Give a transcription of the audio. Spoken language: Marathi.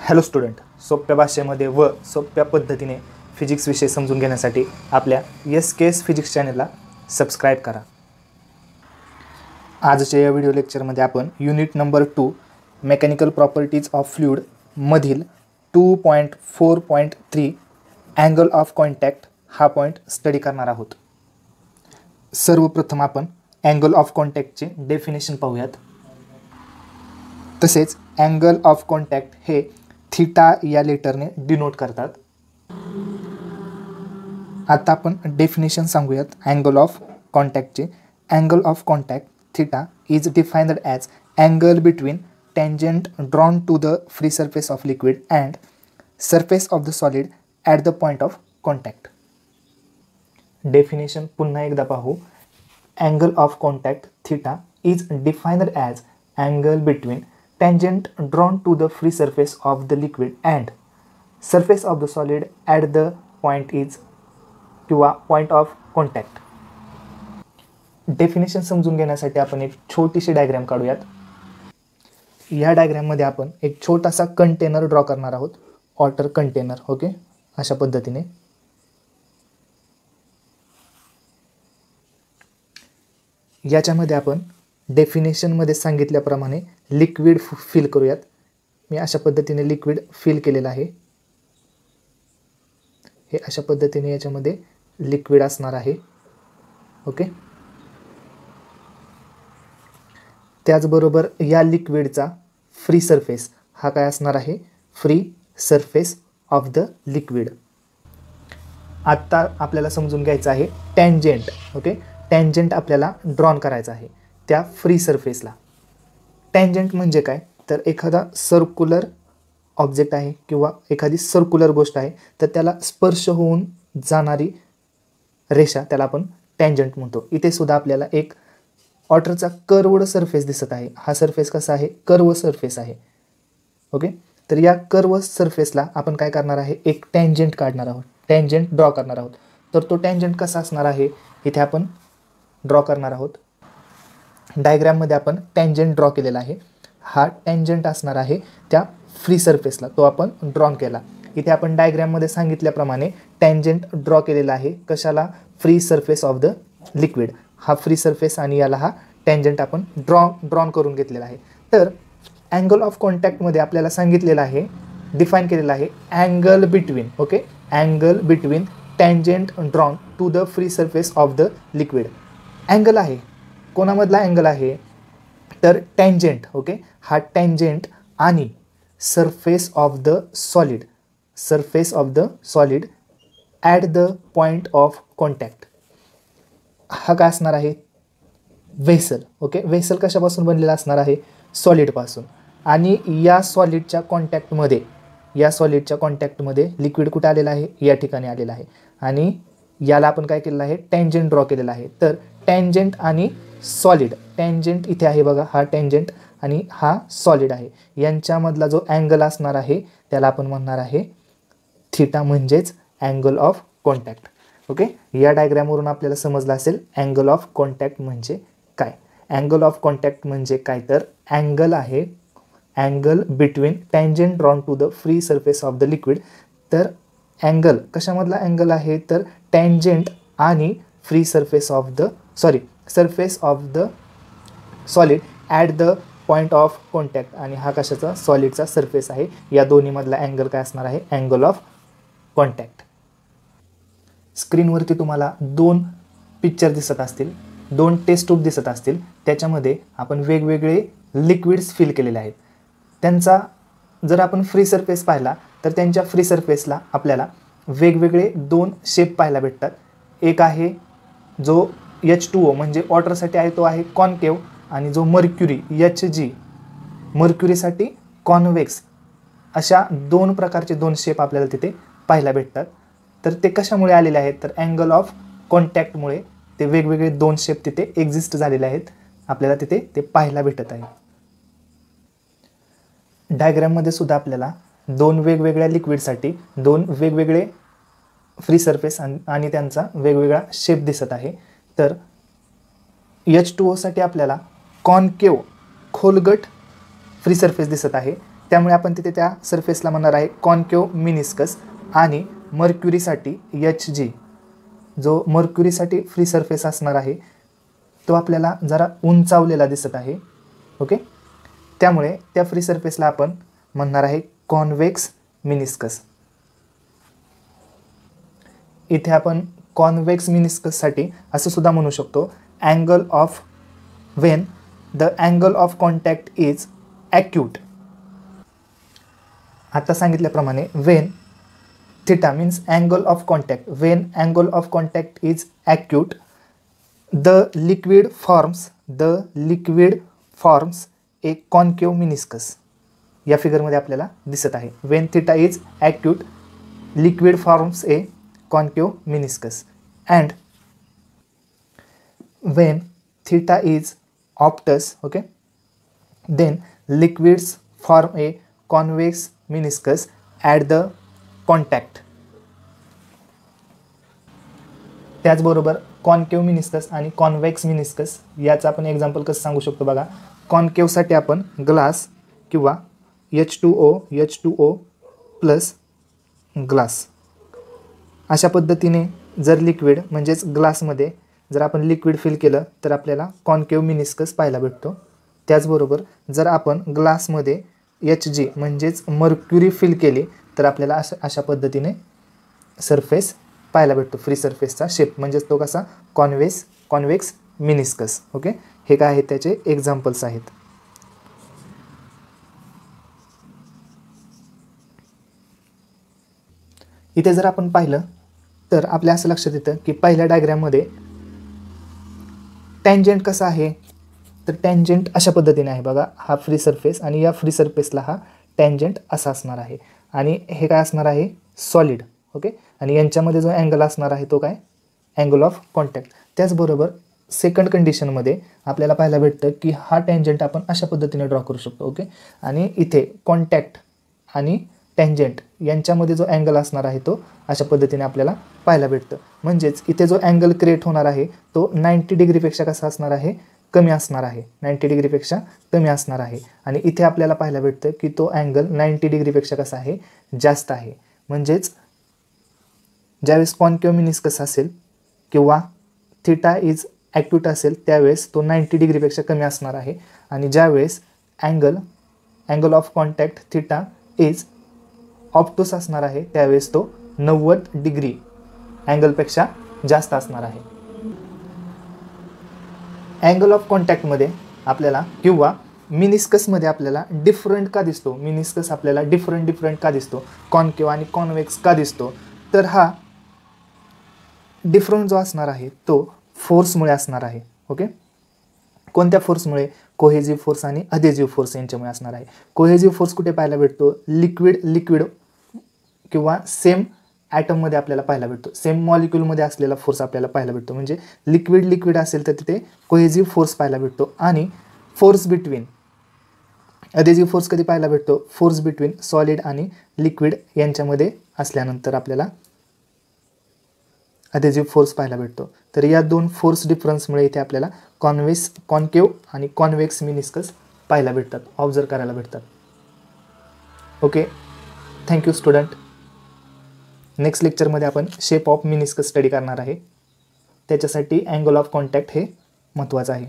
हॅलो स्टुडंट, सोप्या भाषेमध्ये व सोप्या पद्धतीने फिजिक्स विषय समजून घेण्यासाठी आपल्या SKS फिजिक्स चॅनलला सबस्क्राईब करा. आजच्या या व्हिडिओ लेक्चरमध्ये आपण unit number 2 mechanical properties of fluid मधील 2.4.3 अँगल ऑफ कॉन्टॅक्ट हा पॉईंट स्टडी करणार आहोत. सर्वप्रथम आपण अँगल ऑफ कॉन्टॅक्टचे डेफिनेशन पाहूयात. तसेच अँगल ऑफ कॉन्टॅक्ट हे थीटा या लेटरने डिनोट करतात. आता आपण डेफिनेशन सांगूयात अँगल ऑफ कॉन्टॅक्टचे. Angle of contact theta is defined as angle between tangent drawn to the free surface of liquid and surface of the solid at the point of contact. Definition पुन्हा एकदा पाहू. Angle of contact theta is defined as angle between tangent drawn to the free surface of the liquid and surface of the solid at the point is किंवा point of contact. डेफिनेशन समजून घेण्यासाठी आपण एक छोटीशी डायग्राम काढूयात. या डायग्राममध्ये आपण एक छोटासा कंटेनर ड्रॉ करणार आहोत, वॉटर कंटेनर. ओके, अशा पद्धतीने. याच्यामध्ये आपण डेफिनेशनमध्ये सांगितल्याप्रमाणे लिक्विड फिल करूयात. मी अशा पद्धतीने लिक्विड फिल केलेलं आहे. हे अशा पद्धतीने याच्यामध्ये लिक्विड असणार आहे. ओके, त्याचबरोबर या लिक्विडचा फ्री सरफेस हा काय असणार आहे? Free surface of the liquid. आत्ता आपल्याला समजून घ्यायचं आहे टँजेंट. ओके, टँजेंट आपल्याला ड्रॉन करायचा आहे त्या फ्री सरफेसला. टँजेंट म्हणजे काय? तर एखादा सर्क्युलर ऑब्जेक्ट आहे किंवा एखादी सर्क्युलर गोष्ट आहे, तर त्याला स्पर्श होऊन जाणारी रेषा त्याला आपण टँजेंट म्हणतो. इथे सुद्धा आपल्याला एक वॉटरचा कर्वड सरफेस दिसत आहे. हा सरफेस कसा आहे? कर्व सरफेस आहे. ओके, तर या कर्व सरफेसला आपण काय करणार आहे? एक टँजेंट काढणार आहोत, टँजेंट ड्रॉ करणार आहोत. तर तो टँजेंट कसा असणार आहे इथे आपण ड्रॉ करणार आहोत. डायग्राममध्ये आपण टँजेंट ड्रॉ केलेला आहे. हा टँजेंट असणार आहे त्या फ्री सरफेसला, तो आपण ड्रॉ केला. इथे आपण डायग्राममध्ये सांगितल्याप्रमाणे टँजेंट ड्रॉ केलेला आहे. कशाला? Free surface of the liquid. हा फ्री सरफेस आणि याला हा टँजेंट आपण ड्रॉन करून घेतलेला आहे. तर अँगल ऑफ कॉन्टॅक्टमध्ये आपल्याला सांगितलेलं आहे, डिफाईन केलेलं आहे angle between. Okay, angle between tangent drawn to the free surface of the liquid. Angle आहे, कोणामधला अँगल आहे? तर टँजेंट. ओके, हा टँजेंट आणि surface of the solid, surface of the solid at the point of contact. हा काय असणार आहे? व्हेसल. ओके, व्हेसल कशापासून बनलेला असणार आहे? सॉलिडपासून. आणि या सॉलिडच्या कॉन्टॅक्टमध्ये, या सॉलिडच्या कॉन्टॅक्टमध्ये लिक्विड कुठे आलेला आहे? या ठिकाणी आलेला आहे. आणि याला आपण काय केलेलं आहे? टँजेंट ड्रॉ केलेला आहे. तर टँजेंट आणि सॉलिड, टँजेंट इथे आहे बघा, हा टँजेंट आणि हा सॉलिड आहे. यांच्यामधला जो अँगल असणार आहे त्याला आपण म्हणणार आहे थीटा, म्हणजेच अँगल ऑफ कॉन्टॅक्ट. ओके, या डायग्रामवरून आपल्याला समजलं असेल अँगल ऑफ कॉन्टॅक्ट म्हणजे काय. अँगल ऑफ कॉन्टॅक्ट म्हणजे काय? तर अँगल आहे, angle between tangent drawn to the free surface of the liquid. तर अँगल कशामधला अँगल आहे? तर टँजेंट आणि free surface of the surface of the solid at the point of contact. आणि हा कशाचा? सॉलिडचा सरफेस आहे. या दोन्हीमधला अँगल काय असणार आहे? Angle of contact. स्क्रीनवरती तुम्हाला 2 पिक्चर दिसत असतील, 2 टेस्ट ट्यूब दिसत असतील. त्याच्यामध्ये आपण वेगवेगळे लिक्विड्स फिल केलेले आहेत. त्यांचा जर आपण फ्री सरफेस पाहिला तर त्यांच्या फ्री सरफेसला आपल्याला वेगवेगळे 2 शेप पाहायला भेटतात. एक आहे जो H2O म्हणजे वॉटरसाठी आहे, तो आहे कॉन्केव. आणि जो मर्क्युरी HG, मर्क्युरीसाठी कॉन्व्हेक्स. अशा 2 प्रकारचे 2 शेप आपल्याला तिथे पाहायला भेटतात. तर ते कशामुळे आलेले आहेत? तर अँगल ऑफ कॉन्टॅक्टमुळे ते वेगवेगळे 2 शेप तिथे एक्झिस्ट झालेले आहेत, आपल्याला तिथे ते पाहायला भेटत आहे. डायग्राममध्ये सुद्धा आपल्याला 2 वेगवेगळ्या लिक्विडसाठी 2 वेगवेगळे फ्री सरफेस आणि त्यांचा वेगवेगळा शेप दिसत आहे. तर H2O साठी आपल्याला कॉन्केव खोलगट फ्री सरफेस दिसत आहे. त्यामुळे आपण तिथे त्या सरफेसला म्हणणार आहे कॉन्केव्ह मिनिस्कस. आणि मर्क्युरीसाठी HG, जो मर्क्युरीसाठी फ्री सरफेस असणार आहे तो आपल्याला जरा उंचावलेला दिसत आहे. ओके, त्यामुळे त्या फ्री सरफेसला आपण म्हणणार आहे कॉन्व्हेक्स मिनिस्कस. इथे आपण कॉन्व्हेक्स मिनिस्कससाठी असं सुद्धा म्हणू शकतो, angle of when the angle of contact is acute. आता सांगितल्याप्रमाणे when theta means angle of contact, when angle of contact is acute the liquid forms a concave meniscus. या फिगरमध्ये आपल्याला दिसत आहे when theta is acute liquid forms a concave meniscus and when theta is obtuse. Okay, then liquids form a convex meniscus at the contact. त्याचबरोबर कॉन्केव्ह मिनिस्कस आणि कॉन्व्हेक्स मिनिस्कस याचं आपण एक्झाम्पल कसं सांगू शकतो बघा. कॉन्केव्हसाठी आपण ग्लास किंवा H2O प्लस ग्लास अशा पद्धतीने जर लिक्विड म्हणजेच ग्लासमध्ये जर आपण लिक्विड फिल केलं तर आपल्याला कॉन्केव्ह मिनिस्कस पाहायला भेटतो. त्याचबरोबर जर आपण ग्लासमध्ये HG म्हणजेच मर्क्युरी फिल केली तर आपल्याला अशा पद्धतीने सरफेस पाहायला भेटतो. फ्री सरफेसचा शेप म्हणजेच तो कसा कॉन्व्हेक्स मिनिस्कस. ओके, हे काय आहेत त्याचे एक्झाम्पल्स आहेत. इथे जर आपण पाहिलं तर आपल्या असं लक्षात येतं की पहिल्या डायग्राममध्ये टँजंट कसा आहे, तर टँजंट अशा पद्धतीने आहे बघा. हा फ्री सरफेस आणि या फ्री सरफेसला हा टँजंट असा असणार आहे आणि हे काय असणार आहे सॉलिड. ओके, आणि यांच्यामध्ये जो अँगल असणार आहे तो काय अँगल ऑफ कॉन्टॅक्ट. त्याचबरोबर सेकंड कंडिशनमध्ये आपल्याला पाहायला भेटतं की हा टँजंट आपण अशा पद्धतीने ड्रॉ करू शकतो. ओके, आणि इथे कॉन्टॅक्ट आणि टँजंट यांच्यामध्ये जो अँगल असणार आहे तो अशा पद्धतीने आपल्याला पाहायला भेटतं. म्हणजेच इथे जो अँगल क्रिएट होणार आहे तो 90 डिग्रीपेक्षा कसा असणार आहे कमी असणार आहे, 90 डिग्रीपेक्षा कमी असणार आहे. आणि इथे आपल्याला पाहायला भेटतं की तो अँगल 90 डिग्रीपेक्षा कसा आहे जास्त आहे. म्हणजेच ज्यावेळेस कॉन्केव्ह मिनिस्कस असेल किंवा थिटा इज ॲक्यूट असेल त्यावेळेस तो 90 डिग्रीपेक्षा कमी असणार आहे. आणि ज्यावेळेस angle of contact theta is obtuse असणार आहे त्यावेळेस तो 90 डिग्री अँगलपेक्षा जास्त असणार आहे. अँगल ऑफ कॉन्टॅक्टमध्ये आपल्याला किंवा मिनिस्कसमध्ये आपल्याला डिफरंट का दिसतो, मिनिस्कस आपल्याला डिफरंट का दिसतो, कॉन्केव्ह आणि कॉन्व्हेक्स का दिसतो, तर हा डिफरंट जो असणार आहे तो फोर्समुळे असणार आहे. ओके, कोणत्या फोर्समुळे, कोहेजिव्ह फोर्स आणि अधेजिव्ह फोर्स यांच्यामुळे असणार आहे. कोहेजिव्ह फोर्स कुठे पाहायला भेटतो, लिक्विड किंवा सेम ॲटममध्ये आपल्याला पाहायला भेटतो, सेम मॉलिक्यूलमध्ये असलेला फोर्स आपल्याला पाहायला भेटतो. म्हणजे लिक्विड असेल तर तिथे कोहेजिव्ह फोर्स पाहायला भेटतो. आणि फोर्स बिटवीन अधेजिव्ह फोर्स कधी पाहायला भेटतो, फोर्स बिटवीन सॉलिड आणि लिक्विड यांच्यामध्ये असल्यानंतर आपल्याला अधेजिव्ह फोर्स पाहायला भेटतो. तर या दोन फोर्स डिफरन्समुळे इथे आपल्याला कॉन्केव्ह आणि कॉन्व्हेक्स मिनिस्कस पाहायला भेटतात, ऑब्झर्व करायला भेटतात. Okay, thank you student. नेक्स्ट लेक्चरमध्ये आपण शेप ऑफ मिनिस्कस स्टडी करणार आहे. त्याच्यासाठी अँगल ऑफ कॉन्टॅक्ट हे महत्त्वाचं आहे.